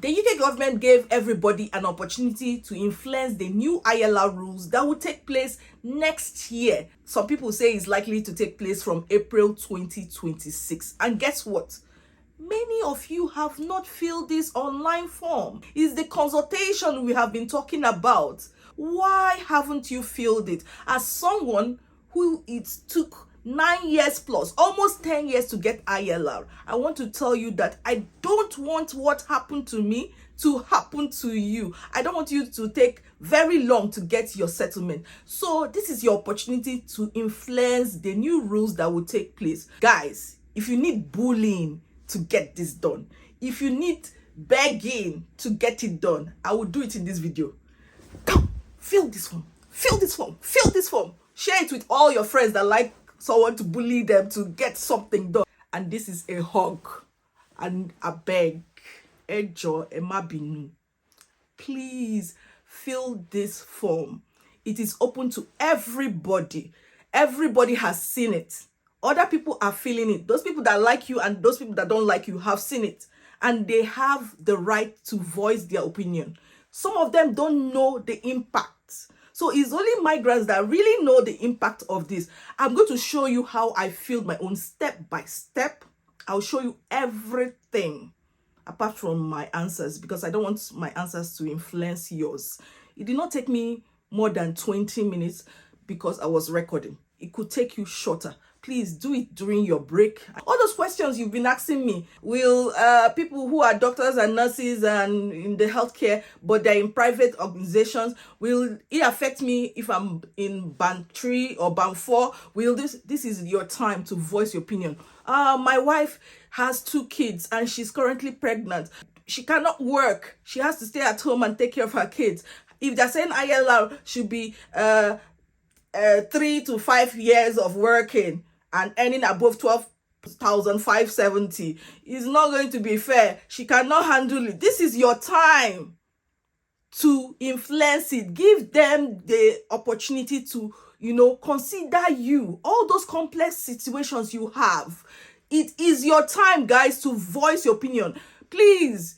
The UK government gave everybody an opportunity to influence the new ILR rules that will take place next year. Some people say it's likely to take place from April 2026. And guess what? Many of you have not filled this online form. It's the consultation we have been talking about. Why haven't you filled it? As someone who it took 9 years plus, almost 10 years to get ILR, I want to tell you that I don't want what happened to me to happen to you. I don't want you to take very long to get your settlement. So this is your opportunity to influence the new rules that will take place. Guys, if you need bullying to get this done, if you need begging to get it done, I will do it in this video. Come, fill this form, fill this form, fill this form. Share it with all your friends that like someone to bully them to get something done. And this is a hug and a beg. Ejo emabinu. Please fill this form. It is open to everybody. Everybody has seen it. Other people are feeling it. Those people that like you and those people that don't like you have seen it. And they have the right to voice their opinion. Some of them don't know the impact. So it's only migrants that really know the impact of this. I'm going to show you how I filled my own step by step. I'll show you everything apart from my answers, because I don't want my answers to influence yours. It did not take me more than 20 minutes because I was recording. It could take you shorter. Please do it during your break. All those questions you've been asking me, will people who are doctors and nurses and in the healthcare, but they're in private organizations, will it affect me if I'm in band 3 or band 4? Will this is your time to voice your opinion. My wife has 2 kids and she's currently pregnant. She cannot work. She has to stay at home and take care of her kids. If they're saying ILR should be 3 to 5 years of working and earning above 12,570, is not going to be fair. She cannot handle it. This is your time to influence it. Give them the opportunity to, consider you. All those complex situations you have. It is your time, guys, to voice your opinion. Please,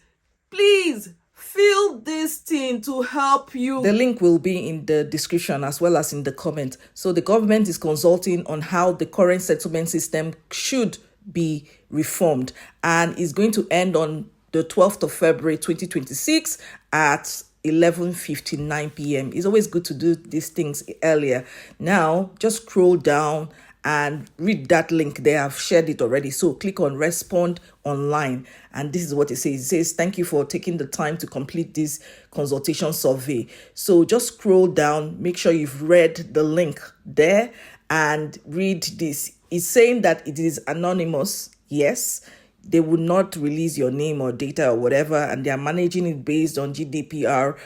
fill this thing to help you. The link will be in the description as well as in the comment. So the government is consulting on how the current settlement system should be reformed, and is going to end on the 12th of February 2026 at 11:59 p.m. It's always good to do these things earlier. Now, just scroll down and read that link there. I've shared it already. So click on respond online. And this is what it says. It says, thank you for taking the time to complete this consultation survey. So just scroll down, make sure you've read the link there and read this. It's saying that it is anonymous. Yes. They would not release your name or data or whatever, and they are managing it based on GDPR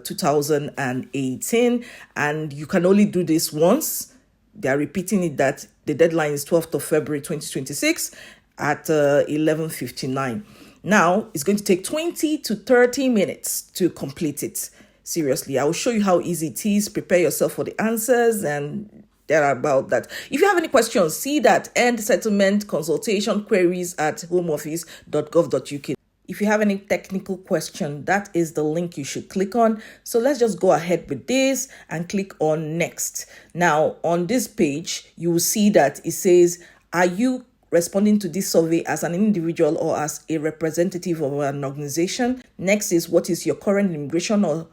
2018. And you can only do this once. They are repeating it that the deadline is 12th of February 2026 at 11:59. Now, it's going to take 20 to 30 minutes to complete it. Seriously, I will show you how easy it is. Prepare yourself for the answers and about that. If you have any questions, see that end settlement consultation queries at homeoffice.gov.uk. If you have any technical question, that is the link you should click on. So let's just go ahead with this and click on next. Now, on this page, you will see that it says, are you responding to this survey as an individual or as a representative of an organization? Next is, what is your current immigration or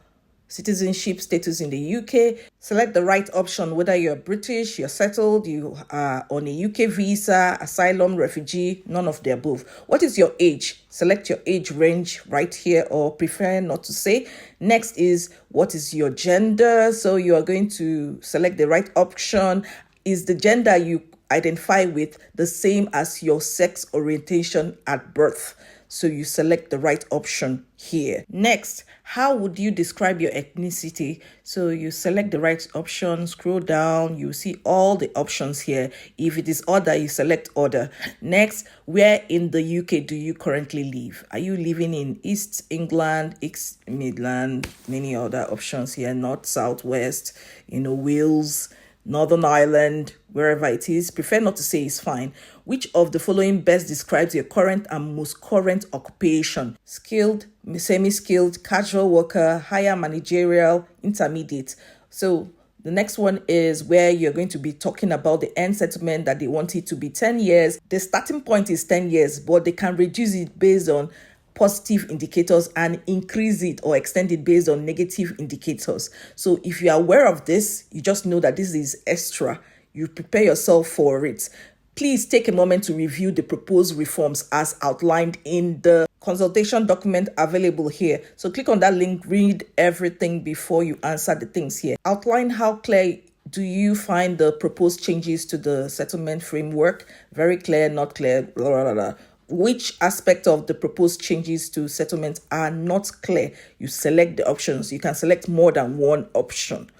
citizenship status in the UK? Select the right option, whether you're British, you're settled, you are on a UK visa, asylum, refugee, none of the above. What is your age? Select your age range right here, or prefer not to say. Next is, what is your gender? So you are going to select the right option. Is the gender you identify with the same as your sex orientation at birth? So you select the right option here. Next, how would you describe your ethnicity? So you select the right option, scroll down, you see all the options here. If it is order, you select order. Next, where in the UK do you currently live? Are you living in East England, East Midland, many other options here, North, South, West, Wales, Northern Ireland, wherever it is. Prefer not to say is fine. Which of the following best describes your current and most current occupation? Skilled, semi-skilled, casual worker, higher managerial, intermediate. So the next one is where you're going to be talking about the end settlement that they want it to be 10 years. The starting point is 10 years, but they can reduce it based on positive indicators and increase it or extend it based on negative indicators. So if you are aware of this, you just know that this is extra. You prepare yourself for it. Please take a moment to review the proposed reforms as outlined in the consultation document available here. So click on that link, read everything before you answer the things here. Outline how clear do you find the proposed changes to the settlement framework? Very clear, not clear, blah, blah, blah. Which aspect of the proposed changes to settlement are not clear? You select the options. You can select more than one option.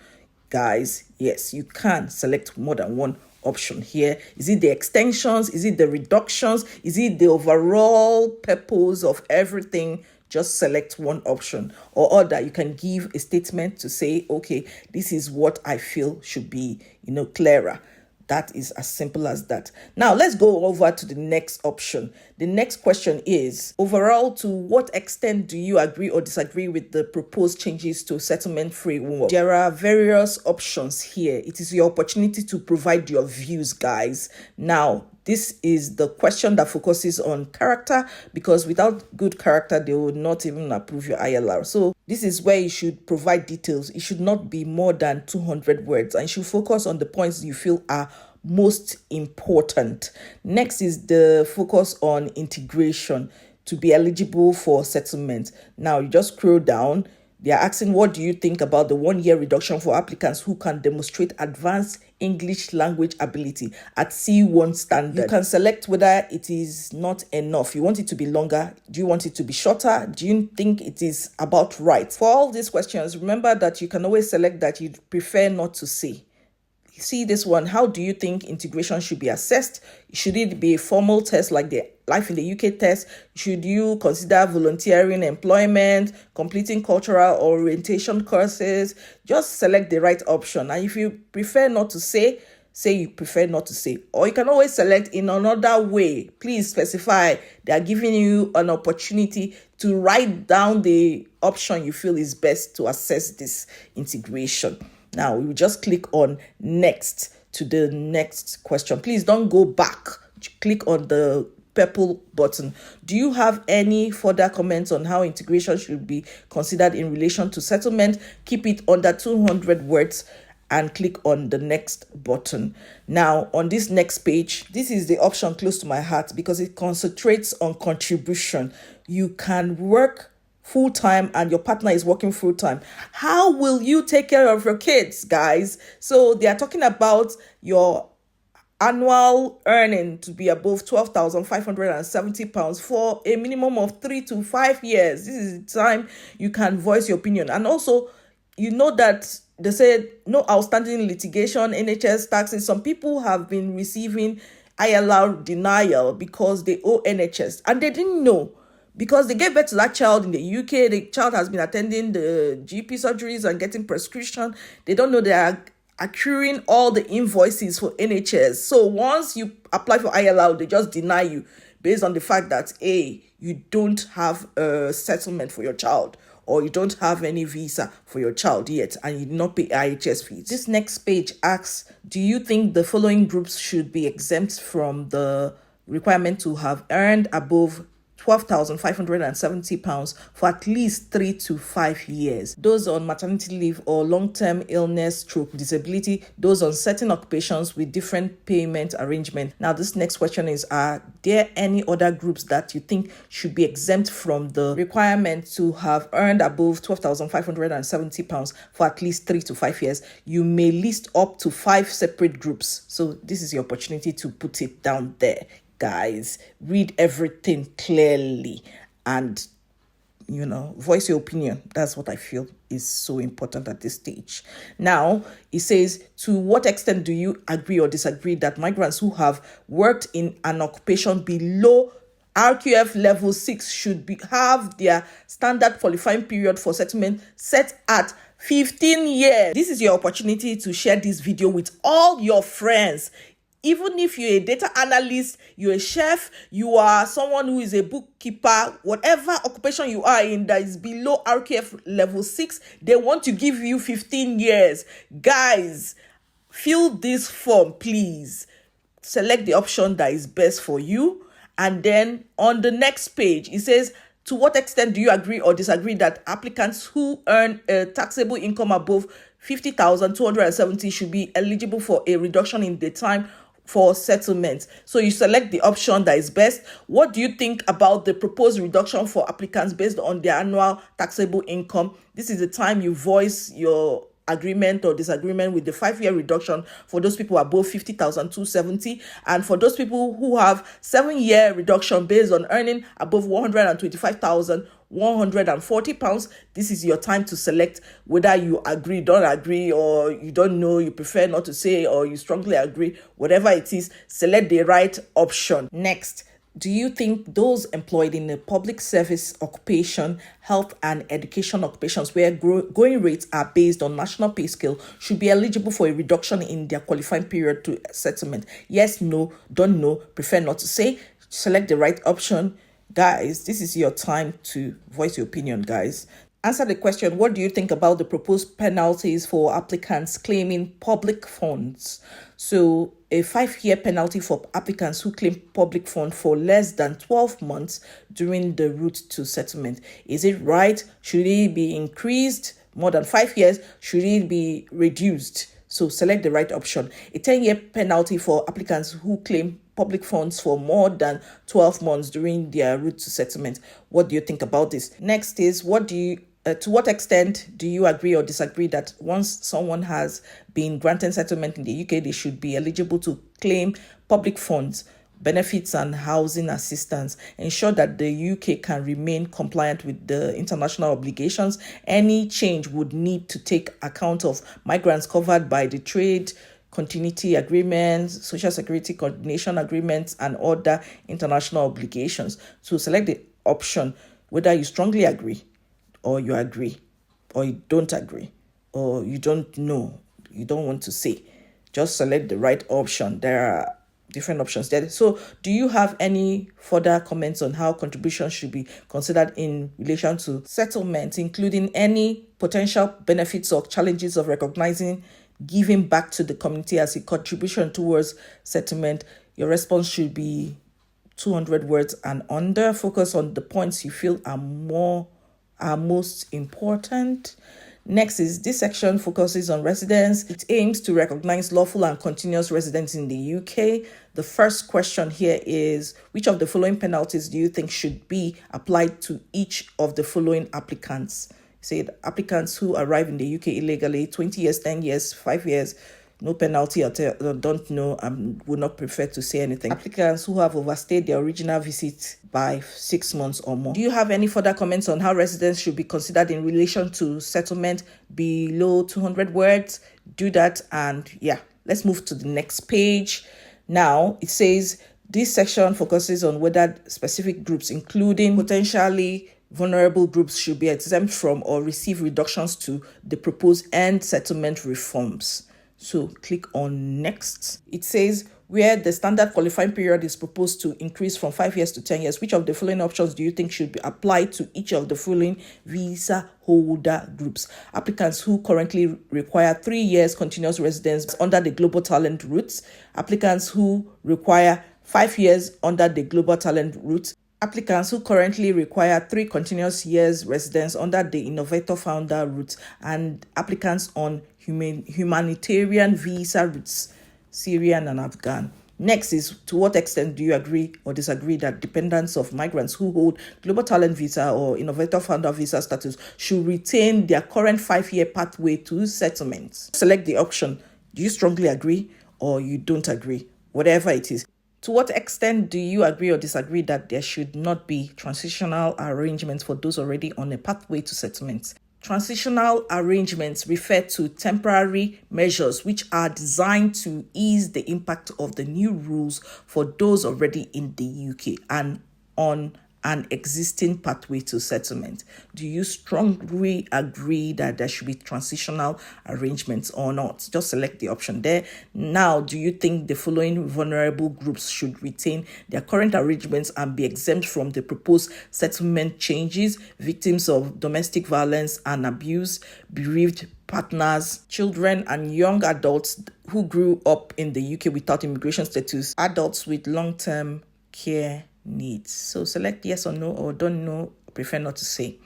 Guys, yes, you can select more than one option here. Is it the extensions? Is it the reductions? Is it the overall purpose of everything? Just select one option, or other. You can give a statement to say, okay, this is what I feel should be, clearer. That is as simple as that. Now, let's go over to the next option. The next question is, overall, to what extent do you agree or disagree with the proposed changes to settlement framework? There are various options here. It is your opportunity to provide your views, guys. Now, this is the question that focuses on character, because without good character, they will not even approve your ILR. So this is where you should provide details. It should not be more than 200 words, and you should focus on the points you feel are most important. Next is the focus on integration to be eligible for settlement. Now, you just scroll down. They are asking, what do you think about the 1-year reduction for applicants who can demonstrate advanced English language ability at C1 standard? You can select whether it is not enough. You want it to be longer? Do you want it to be shorter? Do you think it is about right? For all these questions, remember that you can always select that you prefer not to say. See this one. How do you think integration should be assessed? Should it be a formal test like the Life in the UK test? Should you consider volunteering employment, completing cultural orientation courses? Just select the right option. And if you prefer not to say you prefer not to say. Or you can always select in another way. Please specify. They are giving you an opportunity to write down the option you feel is best to assess this integration. Now, we will just click on next to the next question. Please don't go back. Click on the purple button. Do you have any further comments on how integration should be considered in relation to settlement? Keep it under 200 words and click on the next button. Now, on this next page, this is the option close to my heart because it concentrates on contribution. You can work full-time and your partner is working full-time. How will you take care of your kids, guys? So they are talking about your annual earning to be above £12,570 for a minimum of 3 to 5 years. This is the time you can voice your opinion. And also, you know that they said no outstanding litigation, NHS taxes. Some people have been receiving ILR denial because they owe NHS and they didn't know. Because they gave birth to that child in the UK, the child has been attending the GP surgeries and getting prescription. They don't know they are accruing all the invoices for NHS. So once you apply for ILR, they just deny you based on the fact that, A, you don't have a settlement for your child, or you don't have any visa for your child yet, and you did not pay IHS fees. This next page asks, do you think the following groups should be exempt from the requirement to have earned above £12,570 for at least 3 to 5 years? Those on maternity leave or long-term illness, stroke, disability, those on certain occupations with different payment arrangement. Now, this next question is, are there any other groups that you think should be exempt from the requirement to have earned above £12,570 for at least 3 to 5 years? You may list up to 5 separate groups. So this is your opportunity to put it down there. Guys, read everything clearly and, voice your opinion. That's what I feel is so important at this stage. Now, it says, to what extent do you agree or disagree that migrants who have worked in an occupation below RQF level 6 should have their standard qualifying period for settlement set at 15 years. This is your opportunity to share this video with all your friends. Even if you're a data analyst, you're a chef, you are someone who is a bookkeeper, whatever occupation you are in that is below RQF level 6, they want to give you 15 years. Guys, fill this form, please. Select the option that is best for you. And then on the next page, it says, to what extent do you agree or disagree that applicants who earn a taxable income above 50,270 should be eligible for a reduction in the time for settlement? So you select the option that is best. What do you think about the proposed reduction for applicants based on their annual taxable income? This is the time you voice your agreement or disagreement with the 5-year reduction for those people above 50,270, and for those people who have 7-year reduction based on earning above 125,140 pounds. This is your time to select whether you agree, don't agree, or you don't know, you prefer not to say, or you strongly agree. Whatever it is, select the right option. Next, do you think those employed in a public service occupation, health and education occupations where going rates are based on national pay scale should be eligible for a reduction in their qualifying period to settlement? Yes, no, don't know, prefer not to say. Select the right option. Guys, this is your time to voice your opinion, guys. Answer the question, what do you think about the proposed penalties for applicants claiming public funds? So a 5-year penalty for applicants who claim public funds for less than 12 months during the route to settlement. Is it right? Should it be increased? More than 5 years? Should it be reduced? So select the right option. A 10-year penalty for applicants who claim public funds for more than 12 months during their route to settlement. What do you think about this? Next is, to what extent do you agree or disagree that once someone has been granted settlement in the UK, they should be eligible to claim public funds, benefits and housing assistance, ensure that the UK can remain compliant with the international obligations? Any change would need to take account of migrants covered by the trade continuity agreements, social security coordination agreements, and other international obligations. So select the option whether you strongly agree, or you agree, or you don't agree, or you don't know, you don't want to say. Just select the right option. There are different options there. So do you have any further comments on how contributions should be considered in relation to settlement, including any potential benefits or challenges of recognizing giving back to the community as a contribution towards settlement? Your response should be 200 words and under. Focus on the points you feel are most important. Next is, this section focuses on residence. It aims to recognize lawful and continuous residents in the UK. The first question here is, which of the following penalties do you think should be applied to each of the following applicants? Say applicants who arrive in the UK illegally, 20 years, 10 years, 5 years, no penalty, or don't know, would not prefer to say anything. Applicants who have overstayed their original visit by 6 months or more. Do you have any further comments on how residents should be considered in relation to settlement? Below 200 words, do that. And yeah, let's move to the next page. Now, it says this section focuses on whether specific groups, including potentially vulnerable groups, should be exempt from or receive reductions to the proposed end settlement reforms. So click on next. It says, where the standard qualifying period is proposed to increase from 5 years to 10 years, which of the following options do you think should be applied to each of the following visa holder groups? Applicants who currently require 3 years continuous residence under the Global Talent route. Applicants who require 5 years under the Global Talent route. Applicants who currently require 3 continuous years residence under the Innovator Founder route, and applicants on humanitarian visa routes, Syrian and Afghan. Next is, to what extent do you agree or disagree that dependents of migrants who hold Global Talent visa or Innovator Founder visa status should retain their current 5-year pathway to settlement? Select the option. Do you strongly agree or you don't agree? Whatever it is. To what extent do you agree or disagree that there should not be transitional arrangements for those already on a pathway to settlement? Transitional arrangements refer to temporary measures which are designed to ease the impact of the new rules for those already in the UK and on an existing pathway to settlement? Do you strongly agree that there should be transitional arrangements or not? Just select the option there. Now, do you think the following vulnerable groups should retain their current arrangements and be exempt from the proposed settlement changes? Victims of domestic violence and abuse, bereaved partners, children and young adults who grew up in the UK without immigration status, adults with long-term care needs. So select yes or no, or don't know, prefer not to say.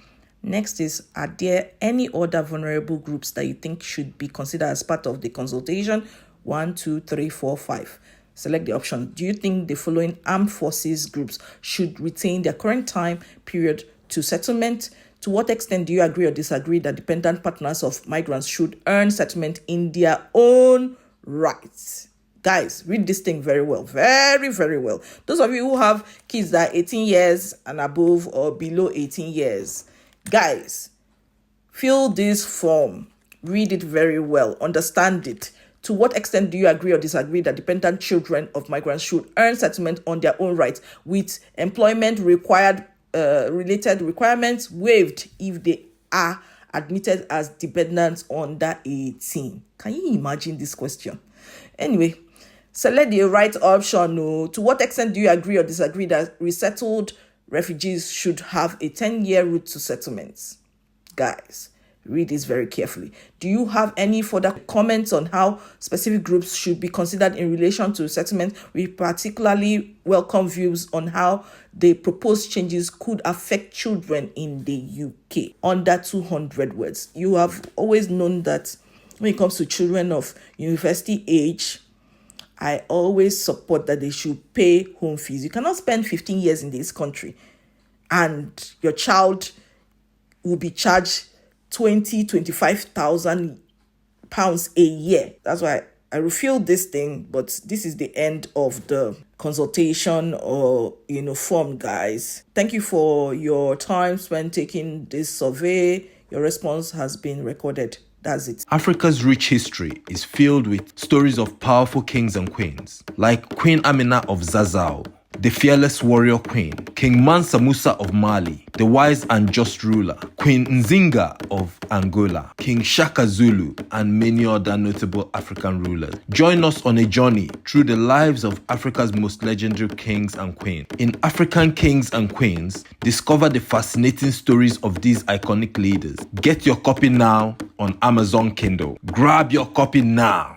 Next is, are there any other vulnerable groups that you think should be considered as part of the consultation? 1, 2, 3, 4, 5. Select the option. Do you think the following armed forces groups should retain their current time period to settlement? To what extent do you agree or disagree that dependent partners of migrants should earn settlement in their own rights? Guys, read this thing very well. Very, very well. Those of you who have kids that are 18 years and above or below 18 years, guys, fill this form. Read it very well. Understand it. To what extent do you agree or disagree that dependent children of migrants should earn settlement on their own rights, with employment related requirements waived if they are admitted as dependents under 18? Can you imagine this question? Anyway, select the right option. No. To what extent do you agree or disagree that resettled refugees should have a 10-year route to settlements? Guys, read this very carefully. Do you have any further comments on how specific groups should be considered in relation to settlement? We particularly welcome views on how the proposed changes could affect children in the UK. Under 200 words. You have always known that when it comes to children of university age, I always support that they should pay home fees. You cannot spend 15 years in this country and your child will be charged 25,000 pounds a year. That's why I reveal this thing, but this is the end of the consultation or form, guys. Thank you for your time spent taking this survey. Your response has been recorded. That's it. Africa's rich history is filled with stories of powerful kings and queens, like Queen Amina of Zazzau, the fearless warrior queen, King Mansa Musa of Mali, the wise and just ruler, Queen Nzinga of Angola, King Shaka Zulu, and many other notable African rulers. Join us on a journey through the lives of Africa's most legendary kings and queens. In African Kings and Queens, discover the fascinating stories of these iconic leaders. Get your copy now on Amazon Kindle. Grab your copy now.